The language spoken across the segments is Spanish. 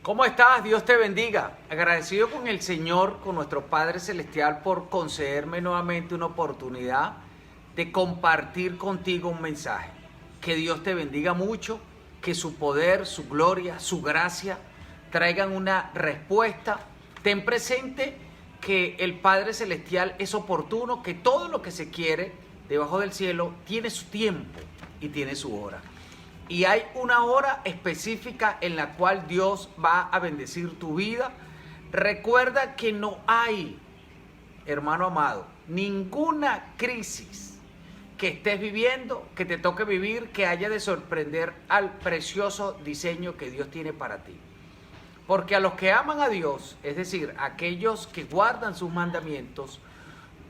¿Cómo estás? Dios te bendiga. Agradecido con el Señor, con nuestro Padre Celestial, por concederme nuevamente una oportunidad de compartir contigo un mensaje. Que Dios te bendiga mucho, que su poder, su gloria, su gracia traigan una respuesta. Ten presente que el Padre Celestial es oportuno, que todo lo que se quiere debajo del cielo tiene su tiempo y tiene su hora. Y hay una hora específica en la cual Dios va a bendecir tu vida. Recuerda que no hay, hermano amado, ninguna crisis que estés viviendo, que te toque vivir, que haya de sorprender al precioso diseño que Dios tiene para ti. Porque a los que aman a Dios, es decir, a aquellos que guardan sus mandamientos,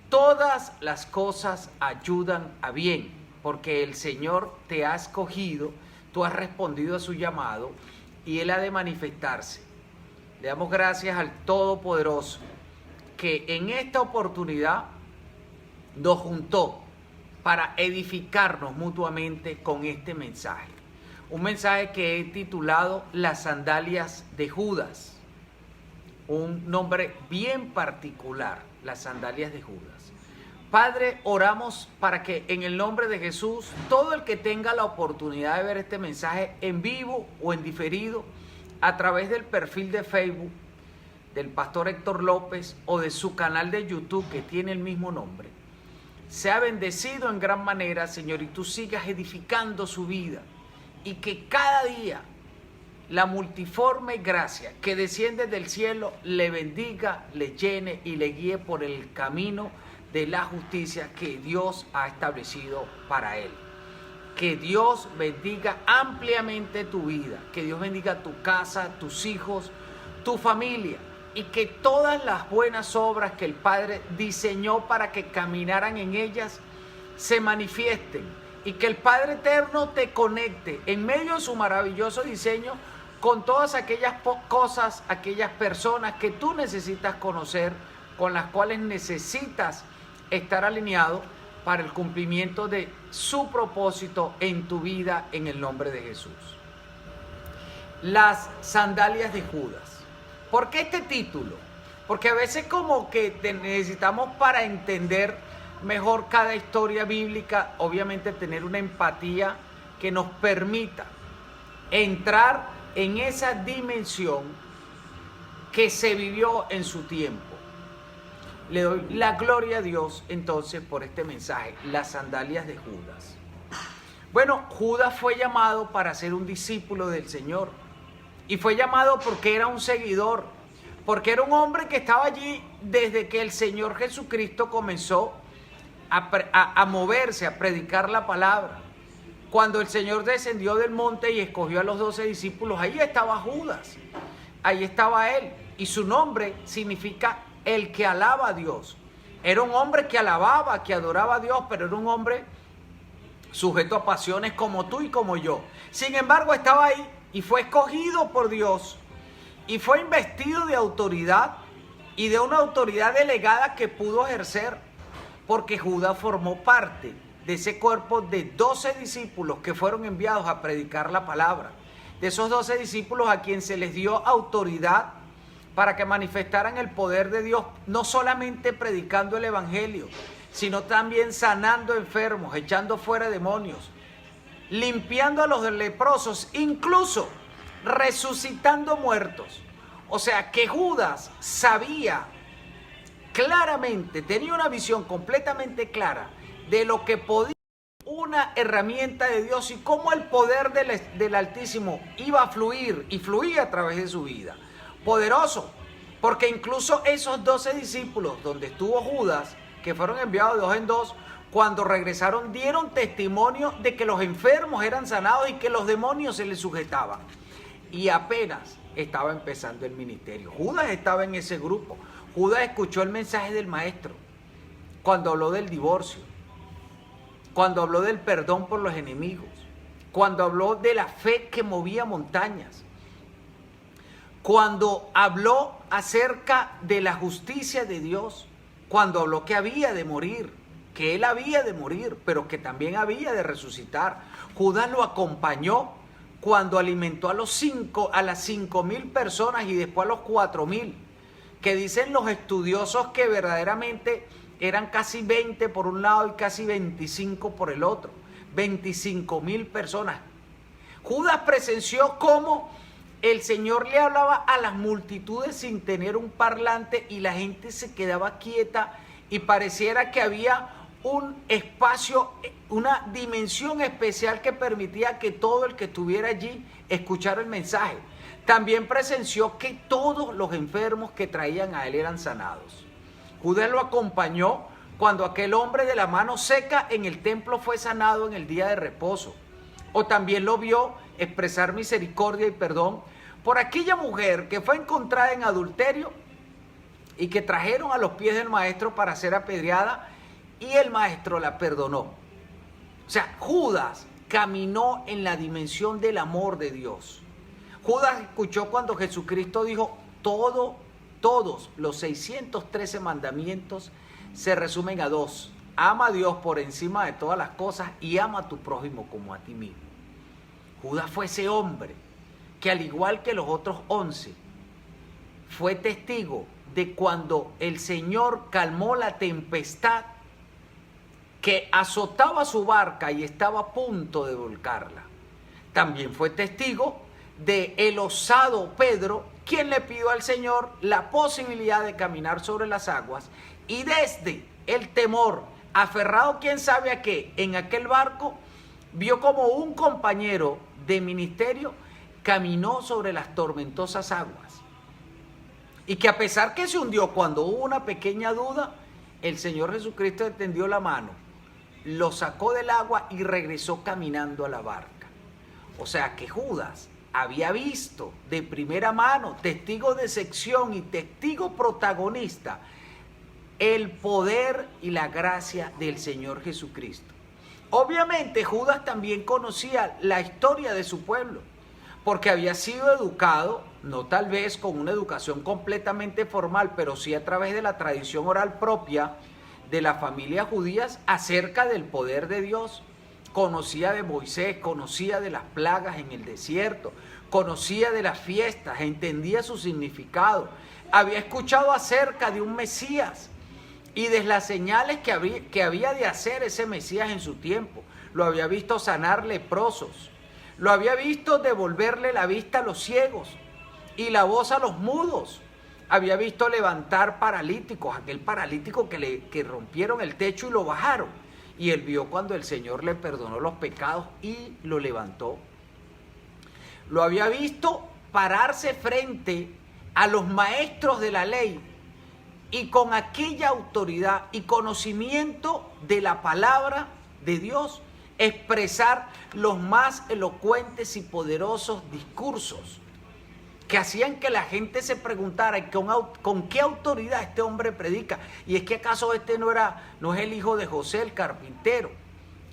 todas las cosas ayudan a bien, porque el Señor te ha escogido. Tú has respondido a su llamado y Él ha de manifestarse. Le damos gracias al Todopoderoso que en esta oportunidad nos juntó para edificarnos mutuamente con este mensaje. Un mensaje que he titulado Las sandalias de Judas. Un nombre bien particular, las sandalias de Judas. Padre, oramos para que en el nombre de Jesús, todo el que tenga la oportunidad de ver este mensaje en vivo o en diferido, a través del perfil de Facebook del pastor Héctor López o de su canal de YouTube que tiene el mismo nombre, sea bendecido en gran manera, Señor, y tú sigas edificando su vida y que cada día la multiforme gracia que desciende del cielo le bendiga, le llene y le guíe por el camino de la justicia que Dios ha establecido para él. Que Dios bendiga ampliamente tu vida, que Dios bendiga tu casa, tus hijos, tu familia, y que todas las buenas obras que el Padre diseñó para que caminaran en ellas se manifiesten, y que el Padre Eterno te conecte en medio de su maravilloso diseño con todas aquellas cosas, aquellas personas que tú necesitas conocer, con las cuales necesitas estar alineado para el cumplimiento de su propósito en tu vida, en el nombre de Jesús. Las sandalias de Judas. ¿Por qué este título? Porque a veces como que necesitamos, para entender mejor cada historia bíblica, obviamente tener una empatía que nos permita entrar en esa dimensión que se vivió en su tiempo. Le doy la gloria a Dios entonces por este mensaje, las sandalias de Judas. Bueno, Judas fue llamado para ser un discípulo del Señor. Y fue llamado porque era un seguidor, porque era un hombre que estaba allí desde que el Señor Jesucristo comenzó a moverse, a predicar la palabra. Cuando el Señor descendió del monte y escogió a los 12 discípulos, ahí estaba Judas, ahí estaba él. Y su nombre significa el que alaba a Dios. Era un hombre que alababa, que adoraba a Dios, pero era un hombre sujeto a pasiones como tú y como yo. Sin embargo, estaba ahí y fue escogido por Dios y fue investido de autoridad, y de una autoridad delegada que pudo ejercer, porque Judas formó parte de ese cuerpo de 12 discípulos que fueron enviados a predicar la palabra. De esos 12 discípulos a quien se les dio autoridad para que manifestaran el poder de Dios, no solamente predicando el evangelio, sino también sanando enfermos, echando fuera demonios, limpiando a los leprosos, incluso resucitando muertos. O sea que Judas sabía claramente, tenía una visión completamente clara de lo que podía ser una herramienta de Dios y cómo el poder del Altísimo iba a fluir y fluía a través de su vida. Poderoso, porque incluso esos 12 discípulos donde estuvo Judas, que fueron enviados de dos en dos, cuando regresaron dieron testimonio de que los enfermos eran sanados y que los demonios se les sujetaban. Y apenas estaba empezando el ministerio. Judas estaba en ese grupo. Judas escuchó el mensaje del maestro cuando habló del divorcio, cuando habló del perdón por los enemigos, cuando habló de la fe que movía montañas, cuando habló acerca de la justicia de Dios, cuando habló que había de morir, que él había de morir, pero que también había de resucitar. Judas lo acompañó cuando alimentó a las 5.000 personas y después a los 4.000, que dicen los estudiosos que verdaderamente eran casi 20 por un lado y casi 25 por el otro, 25.000 personas. Judas presenció cómo el Señor le hablaba a las multitudes sin tener un parlante y la gente se quedaba quieta y pareciera que había un espacio, una dimensión especial que permitía que todo el que estuviera allí escuchara el mensaje. También presenció que todos los enfermos que traían a él eran sanados. Judas lo acompañó cuando aquel hombre de la mano seca en el templo fue sanado en el día de reposo. O también lo vio expresar misericordia y perdón por aquella mujer que fue encontrada en adulterio y que trajeron a los pies del maestro para ser apedreada y el maestro la perdonó. O sea, Judas caminó en la dimensión del amor de Dios. Judas escuchó cuando Jesucristo dijo, todos los 613 mandamientos se resumen a 2. Ama a Dios por encima de todas las cosas y ama a tu prójimo como a ti mismo. Judas fue ese hombre que al igual que los otros 11, fue testigo de cuando el Señor calmó la tempestad que azotaba su barca y estaba a punto de volcarla. También fue testigo de el osado Pedro, quien le pidió al Señor la posibilidad de caminar sobre las aguas y desde el temor, aferrado quién sabe a qué, en aquel barco, vio como un compañero de ministerio caminó sobre las tormentosas aguas. Y que a pesar que se hundió cuando hubo una pequeña duda, el Señor Jesucristo extendió la mano, lo sacó del agua y regresó caminando a la barca. O sea que Judas había visto de primera mano, testigo de sección y testigo protagonista, el poder y la gracia del Señor Jesucristo. Obviamente Judas también conocía la historia de su pueblo, porque había sido educado, no tal vez con una educación completamente formal, pero sí a través de la tradición oral propia de las familias judías acerca del poder de Dios. Conocía de Moisés, conocía de las plagas en el desierto, conocía de las fiestas, entendía su significado, había escuchado acerca de un Mesías y de las señales que había de hacer ese Mesías en su tiempo. Lo había visto sanar leprosos, lo había visto devolverle la vista a los ciegos y la voz a los mudos. Había visto levantar paralíticos, aquel paralítico que rompieron el techo y lo bajaron. Y él vio cuando el Señor le perdonó los pecados y lo levantó. Lo había visto pararse frente a los maestros de la ley y con aquella autoridad y conocimiento de la palabra de Dios, expresar los más elocuentes y poderosos discursos que hacían que la gente se preguntara con qué autoridad este hombre predica. Y es que acaso este no es el hijo de José el carpintero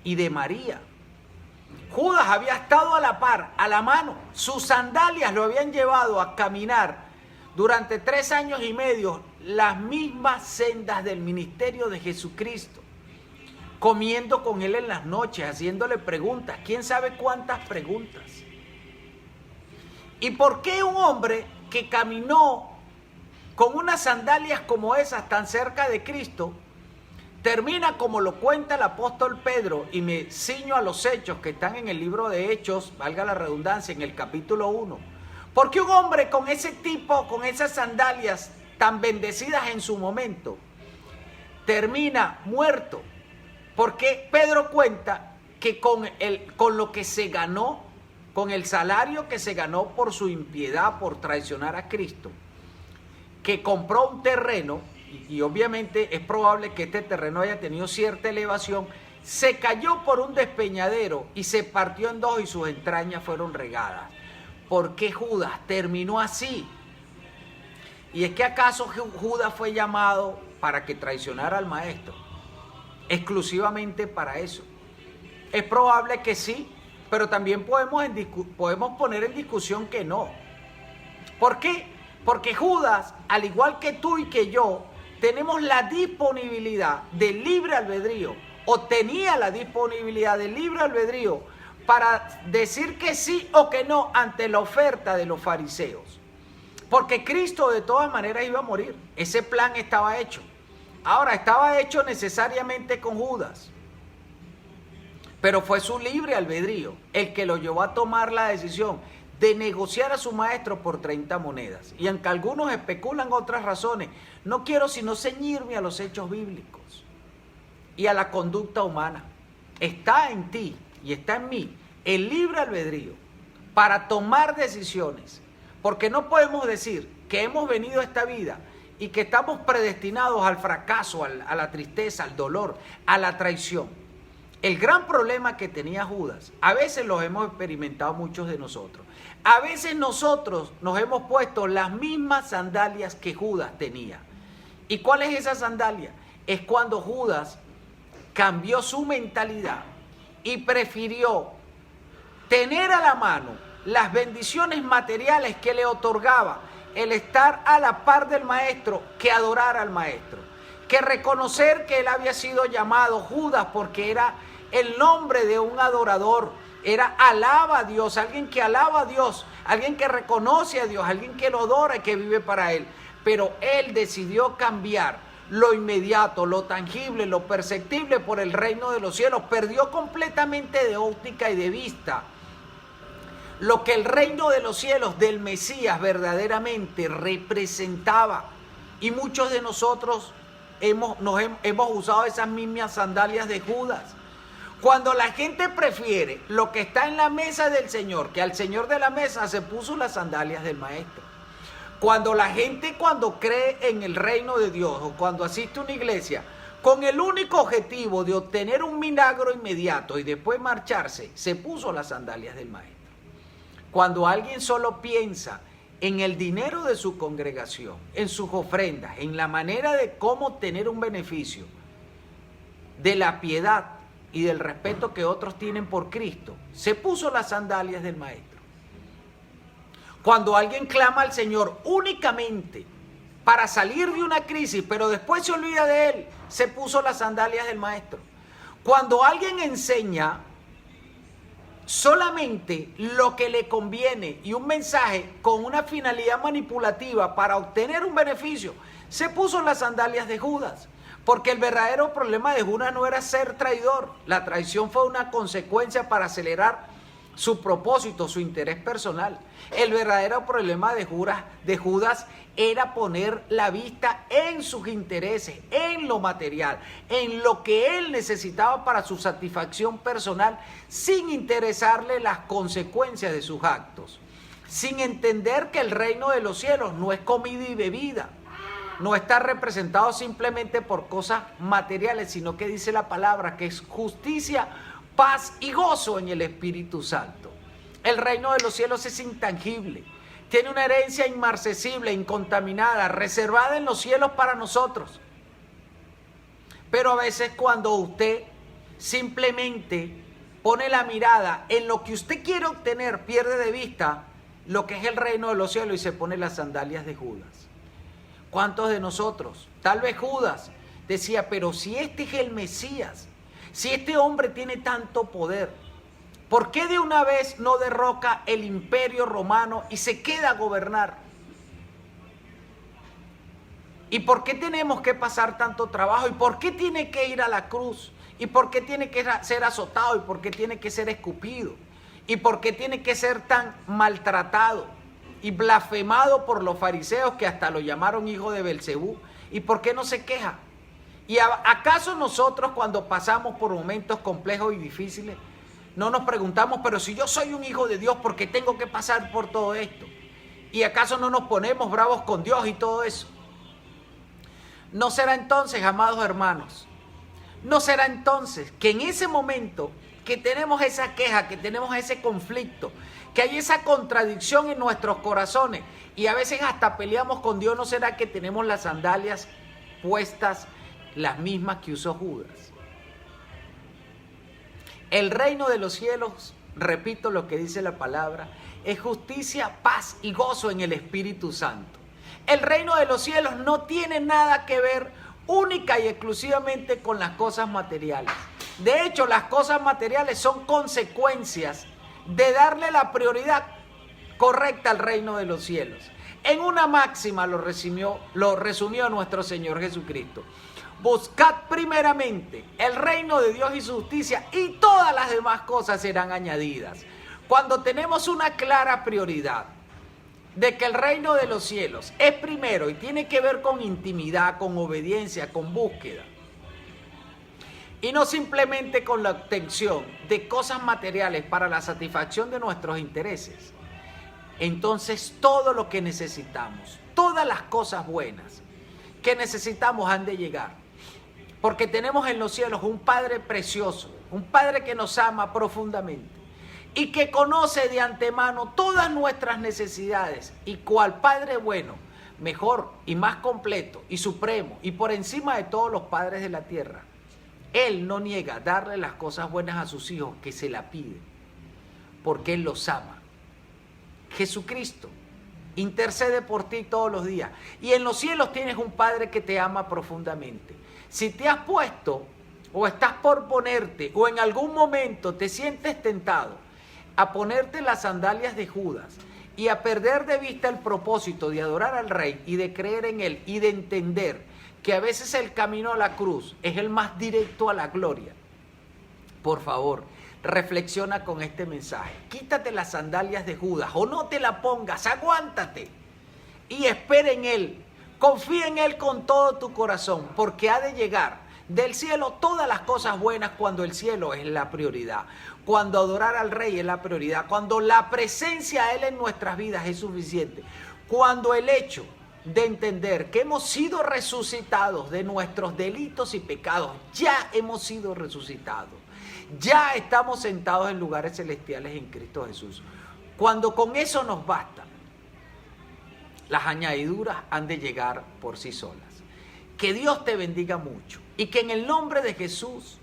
y de María. Judas había estado a la par, a la mano. Sus sandalias lo habían llevado a caminar durante 3 años y medio las mismas sendas del ministerio de Jesucristo, comiendo con él en las noches, haciéndole preguntas, quién sabe cuántas preguntas. ¿Y por qué un hombre que caminó con unas sandalias como esas tan cerca de Cristo termina como lo cuenta el apóstol Pedro? Y me ciño a los hechos que están en el libro de Hechos, valga la redundancia, en el capítulo 1. ¿Por qué un hombre con ese tipo, con esas sandalias tan bendecidas en su momento, termina muerto? Porque Pedro cuenta que con lo que se ganó, con el salario que se ganó por su impiedad, por traicionar a Cristo, que compró un terreno, y obviamente es probable que este terreno haya tenido cierta elevación, se cayó por un despeñadero y se partió en 2 y sus entrañas fueron regadas. ¿Por qué Judas terminó así? ¿Y es que acaso Judas fue llamado para que traicionara al maestro? Exclusivamente para eso. Es probable que sí, pero también podemos poner en discusión que no. ¿Por qué? Porque Judas, al igual que tú y que yo, tenemos la disponibilidad del libre albedrío, o tenía la disponibilidad del libre albedrío para decir que sí o que no ante la oferta de los fariseos. Porque Cristo de todas maneras iba a morir. Ese plan estaba hecho. Ahora, estaba hecho necesariamente con Judas. Pero fue su libre albedrío el que lo llevó a tomar la decisión de negociar a su maestro por 30 monedas. Y aunque algunos especulan otras razones, no quiero sino ceñirme a los hechos bíblicos y a la conducta humana. Está en ti y está en mí el libre albedrío para tomar decisiones. Porque no podemos decir que hemos venido a esta vida y que estamos predestinados al fracaso, a la tristeza, al dolor, a la traición. El gran problema que tenía Judas, a veces lo hemos experimentado muchos de nosotros. A veces nosotros nos hemos puesto las mismas sandalias que Judas tenía. ¿Y cuál es esa sandalia? Es cuando Judas cambió su mentalidad y prefirió tener a la mano las bendiciones materiales que le otorgaba el estar a la par del maestro que adorar al maestro. Que reconocer que él había sido llamado Judas porque era el nombre de un adorador, era alaba a Dios, alguien que alaba a Dios, alguien que reconoce a Dios, alguien que lo adora y que vive para él. Pero él decidió cambiar lo inmediato, lo tangible, lo perceptible por el reino de los cielos. Perdió completamente de óptica y de vista lo que el reino de los cielos del Mesías verdaderamente representaba. Y muchos de nosotros hemos usado esas mismas sandalias de Judas. Cuando la gente prefiere lo que está en la mesa del Señor, que al Señor de la mesa, se puso las sandalias del maestro. Cuando la gente, cuando cree en el reino de Dios o cuando asiste a una iglesia con el único objetivo de obtener un milagro inmediato y después marcharse, se puso las sandalias del maestro. Cuando alguien solo piensa en el dinero de su congregación, en sus ofrendas, en la manera de cómo obtener un beneficio, de la piedad y del respeto que otros tienen por Cristo, se puso las sandalias del maestro. Cuando alguien clama al Señor únicamente para salir de una crisis, pero después se olvida de Él, se puso las sandalias del maestro. Cuando alguien enseña solamente lo que le conviene y un mensaje con una finalidad manipulativa para obtener un beneficio, se puso las sandalias de Judas. Porque el verdadero problema de Judas no era ser traidor. La traición fue una consecuencia para acelerar su propósito, su interés personal. El verdadero problema de Judas era poner la vista en sus intereses, en lo material, en lo que él necesitaba para su satisfacción personal, sin interesarle las consecuencias de sus actos, sin entender que el reino de los cielos no es comida y bebida, no está representado simplemente por cosas materiales, sino que dice la palabra que es justicia, paz y gozo en el Espíritu Santo. El reino de los cielos es intangible, tiene una herencia inmarcesible, incontaminada, reservada en los cielos para nosotros. Pero a veces cuando usted simplemente pone la mirada en lo que usted quiere obtener, pierde de vista lo que es el reino de los cielos y se pone las sandalias de Judas. ¿Cuántos de nosotros? Tal vez Judas decía, pero si este es el Mesías, si este hombre tiene tanto poder, ¿por qué de una vez no derroca el imperio romano y se queda a gobernar? ¿Y por qué tenemos que pasar tanto trabajo? ¿Y por qué tiene que ir a la cruz? ¿Y por qué tiene que ser azotado? ¿Y por qué tiene que ser escupido? ¿Y por qué tiene que ser tan maltratado y blasfemado por los fariseos que hasta lo llamaron hijo de Belcebú? ¿Y por qué no se queja? ¿Y acaso nosotros cuando pasamos por momentos complejos y difíciles no nos preguntamos, pero si yo soy un hijo de Dios, ¿por qué tengo que pasar por todo esto? ¿Y acaso no nos ponemos bravos con Dios y todo eso? ¿No será entonces, amados hermanos, no será entonces que en ese momento que tenemos esa queja, que tenemos ese conflicto, que hay esa contradicción en nuestros corazones y a veces hasta peleamos con Dios, no será que tenemos las sandalias puestas las mismas que usó Judas? El reino de los cielos, repito lo que dice la palabra, es justicia, paz y gozo en el Espíritu Santo. El reino de los cielos no tiene nada que ver única y exclusivamente con las cosas materiales. De hecho, las cosas materiales son consecuencias de darle la prioridad correcta al reino de los cielos. En una máxima lo resumió nuestro Señor Jesucristo. Buscad primeramente el reino de Dios y su justicia, y todas las demás cosas serán añadidas. Cuando tenemos una clara prioridad de que el reino de los cielos es primero y tiene que ver con intimidad, con obediencia, con búsqueda, y no simplemente con la obtención de cosas materiales para la satisfacción de nuestros intereses, entonces todo lo que necesitamos, todas las cosas buenas que necesitamos han de llegar. Porque tenemos en los cielos un Padre precioso, un Padre que nos ama profundamente y que conoce de antemano todas nuestras necesidades, y cual Padre bueno, mejor y más completo y supremo y por encima de todos los padres de la tierra, Él no niega darle las cosas buenas a sus hijos que se la piden, porque Él los ama. Jesucristo intercede por ti todos los días, y en los cielos tienes un Padre que te ama profundamente. Si te has puesto o estás por ponerte, o en algún momento te sientes tentado a ponerte las sandalias de Judas y a perder de vista el propósito de adorar al Rey y de creer en Él y de entender que a veces el camino a la cruz es el más directo a la gloria, por favor, reflexiona con este mensaje. Quítate las sandalias de Judas o no te la pongas, aguántate y espera en Él. Confía en Él con todo tu corazón, porque ha de llegar del cielo todas las cosas buenas cuando el cielo es la prioridad, cuando adorar al Rey es la prioridad, cuando la presencia de Él en nuestras vidas es suficiente, cuando el hecho de entender que hemos sido resucitados de nuestros delitos y pecados, ya hemos sido resucitados, ya estamos sentados en lugares celestiales en Cristo Jesús. Cuando con eso nos basta, las añadiduras han de llegar por sí solas. Que Dios te bendiga mucho y que en el nombre de Jesús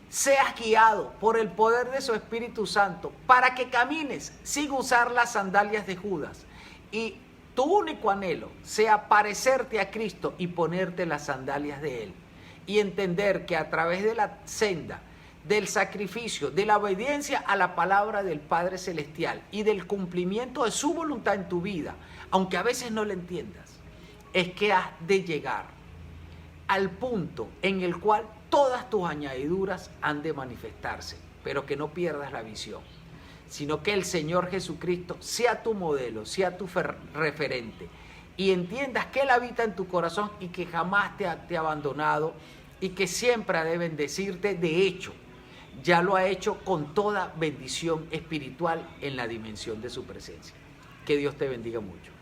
seas guiado por el poder de su Espíritu Santo para que camines sin usar las sandalias de Judas, y tu único anhelo sea parecerte a Cristo y ponerte las sandalias de Él, y entender que a través de la senda del sacrificio, de la obediencia a la palabra del Padre Celestial y del cumplimiento de su voluntad en tu vida, aunque a veces no la entiendas, es que has de llegar al punto en el cual todas tus añadiduras han de manifestarse, pero que no pierdas la visión, sino que el Señor Jesucristo sea tu modelo, sea tu referente, y entiendas que Él habita en tu corazón y que jamás te ha abandonado, y que siempre ha de bendecirte. De hecho, ya lo ha hecho con toda bendición espiritual en la dimensión de su presencia. Que Dios te bendiga mucho.